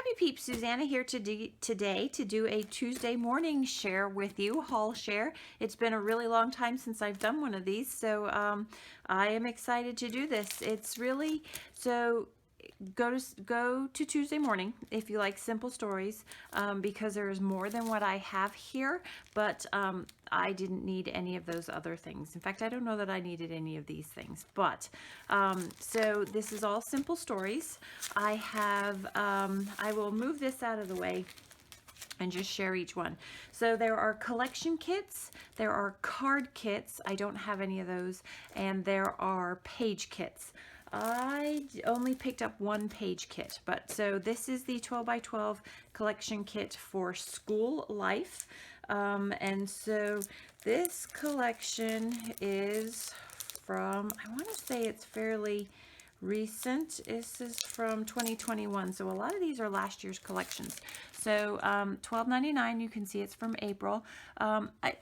Happy Peeps, Susanna here today to do a Tuesday morning share with you, haul share. It's been a really long time since I've done one of these, so I am excited to do this. It's really, so go to Tuesday morning if you like simple stories, because there is more than what I have here, but I didn't need any of those other things. In fact, I don't know that I needed any of these things, but so this is all simple stories. I have I will move this out of the way and just share each one. So there are collection kits, there are card kits, I don't have any of those, and there are page kits. I only picked up one page kit, but so this is the 12 by 12 collection kit for school life. And so this collection is from, I want to say it's fairly recent. This is from 2021, so a lot of these are last year's collections. So $12.99, you can see it's from April.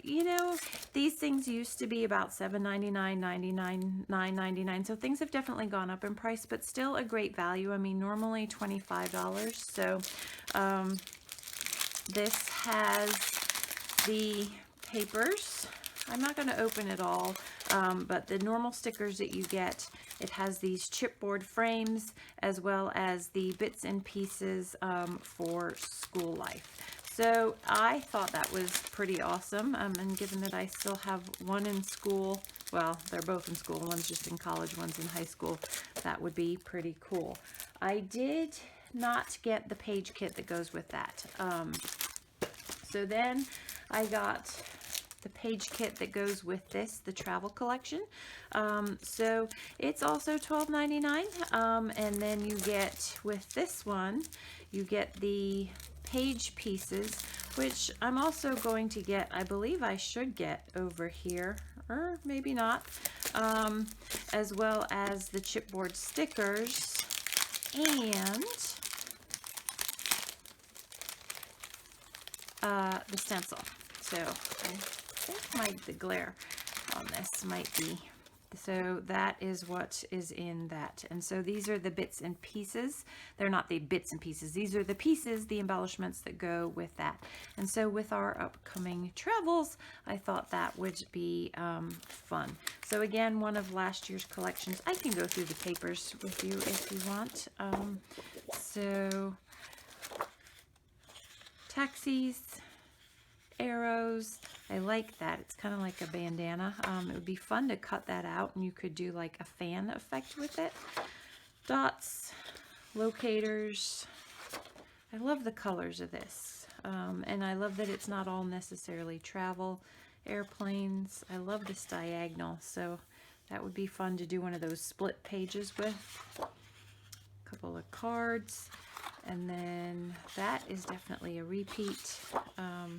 You know, these things used to be about $7.99, $99, $9.99, so things have definitely gone up in price, but still a great value. I mean, normally $25. So this has the papers. I'm not going to open it all, but the normal stickers that you get, it has these chipboard frames as well as the bits and pieces for school life. So I thought that was pretty awesome, and given that I still have one in school, well, they're both in school, one's just in college, one's in high school, that would be pretty cool. I did not get the page kit that goes with that. So then I got the page kit that goes with this, the travel collection. So it's also $12.99, and then you get, with this one, you get the page pieces, which I'm also going to get, I believe I should get over here, or maybe not, as well as the chipboard stickers and the stencil. So I think the glare on this might be, so that is what is in that. And so these are the bits and pieces. They're not the bits and pieces. These are the pieces, the embellishments that go with that. And so with our upcoming travels, I thought that would be fun. So again, one of last year's collections. I can go through the papers with you if you want. So taxis, arrows. I like that. It's kind of like a bandana. It would be fun to cut that out, and you could do like a fan effect with it. Dots, locators. I love the colors of this, and I love that it's not all necessarily travel. Airplanes. I love this diagonal, so that would be fun to do one of those split pages with. A couple of cards. And then that is definitely a repeat.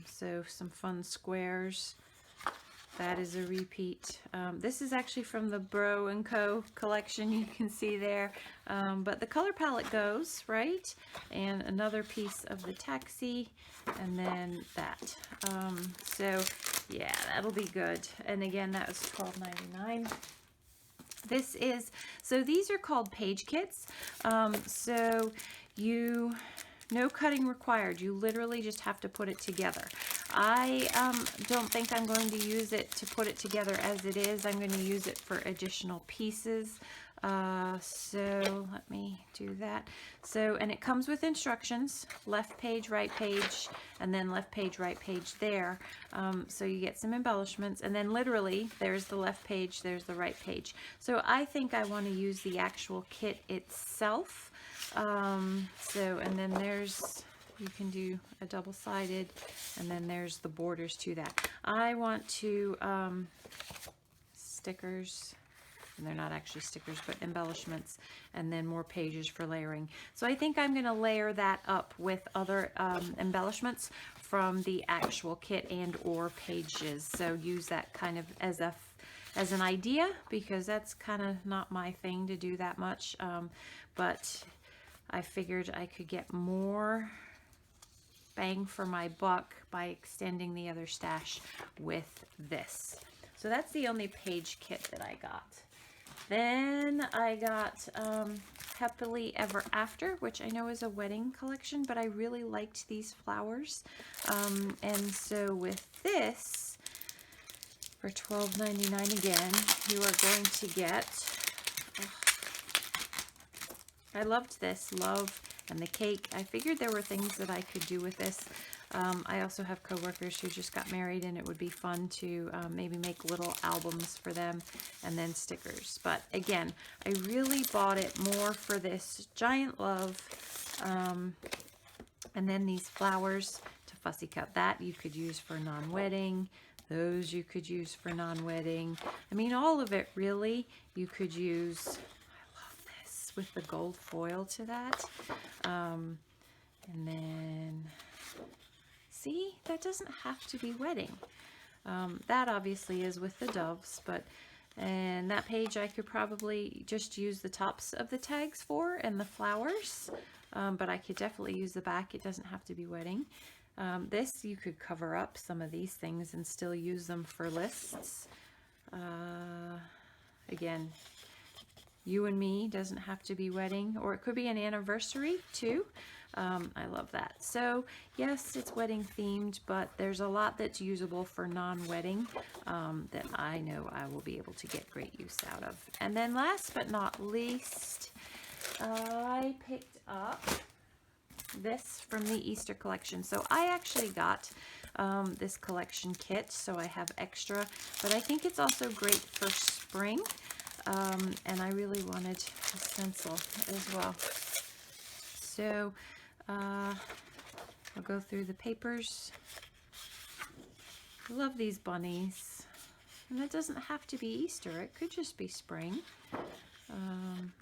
So some fun squares. That is a repeat. This is actually from the Bro & Co. collection, you can see there. But the color palette goes, right? And another piece of the taxi, and then that. So yeah, that'll be good. And again, that was $12.99. This is, so these are called page kits. So no cutting required. You literally just have to put it together. I don't think I'm going to use it to put it together as it is. I'm going to use it for additional pieces. So let me do that. So, and it comes with instructions, left page, right page, and then left page, right page there. So you get some embellishments, and then literally there's the left page, there's the right page. So I think I want to use the actual kit itself. So, and then there's, you can do a double-sided, and then there's the borders to that. I want to, stickers, and they're not actually stickers, but embellishments, and then more pages for layering. So I think I'm going to layer that up with other embellishments from the actual kit and or pages. So use that kind of as an idea, because that's kind of not my thing to do that much, but I figured I could get more bang for my buck by extending the other stash with this. So that's the only page kit that I got. Then I got Happily Ever After, which I know is a wedding collection, but I really liked these flowers. And so with this, for $12.99 again, you are going to get, I loved this, love, and the cake. I figured there were things that I could do with this. I also have coworkers who just got married, and it would be fun to maybe make little albums for them and then stickers. But again, I really bought it more for this giant love, and then these flowers to fussy cut. That you could use for non-wedding. Those you could use for non-wedding. I mean, all of it really you could use. I love this with the gold foil to that. And then, see, that doesn't have to be wedding. That obviously is with the doves, and that page I could probably just use the tops of the tags for and the flowers, but I could definitely use the back. It doesn't have to be wedding. This, you could cover up some of these things and still use them for lists. Again, you and me doesn't have to be wedding, or it could be an anniversary too. I love that. So yes, it's wedding themed, but there's a lot that's usable for non-wedding that I know I will be able to get great use out of. And then last but not least, I picked up this from the Easter collection. So I actually got this collection kit, so I have extra, but I think it's also great for spring, and I really wanted a stencil as well. So I'll go through the papers. I love these bunnies, and it doesn't have to be Easter. It could just be spring,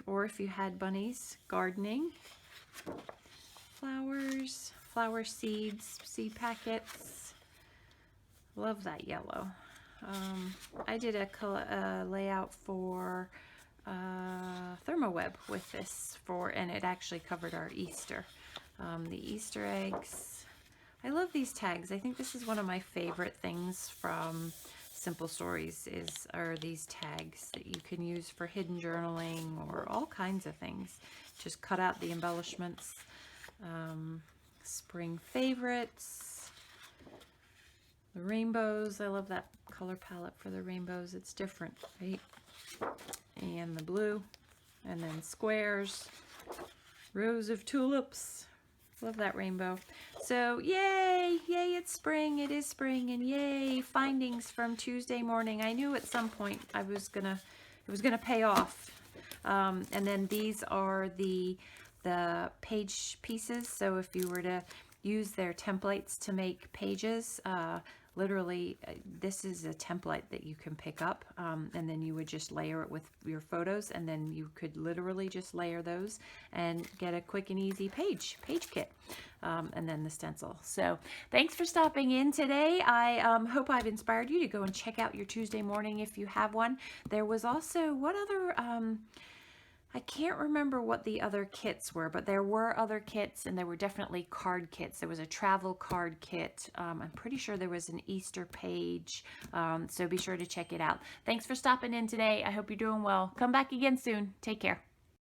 or if you had bunnies, gardening. Flowers, flower seeds, seed packets. Love that yellow. I did a layout for Thermoweb with this and it actually covered our Easter. The Easter eggs. I love these tags. I think this is one of my favorite things from Simple Stories are these tags that you can use for hidden journaling or all kinds of things. Just cut out the embellishments. Spring favorites, the rainbows. I love that color palette for the rainbows. It's different, right? And the blue, and then squares, rows of tulips. Love that rainbow. So yay, it's spring. It is spring, and yay, findings from Tuesday morning. I knew at some point it was gonna pay off. And then these are the page pieces. So if you were to use their templates to make pages, literally this is a template that you can pick up, and then you would just layer it with your photos, and then you could literally just layer those and get a quick and easy page kit, and then the stencil. So thanks for stopping in today. I hope I've inspired you to go and check out your Tuesday morning if you have one. There was also, what other I can't remember what the other kits were, but there were other kits, and there were definitely card kits. There was a travel card kit. I'm pretty sure there was an Easter page, so be sure to check it out. Thanks for stopping in today. I hope you're doing well. Come back again soon. Take care.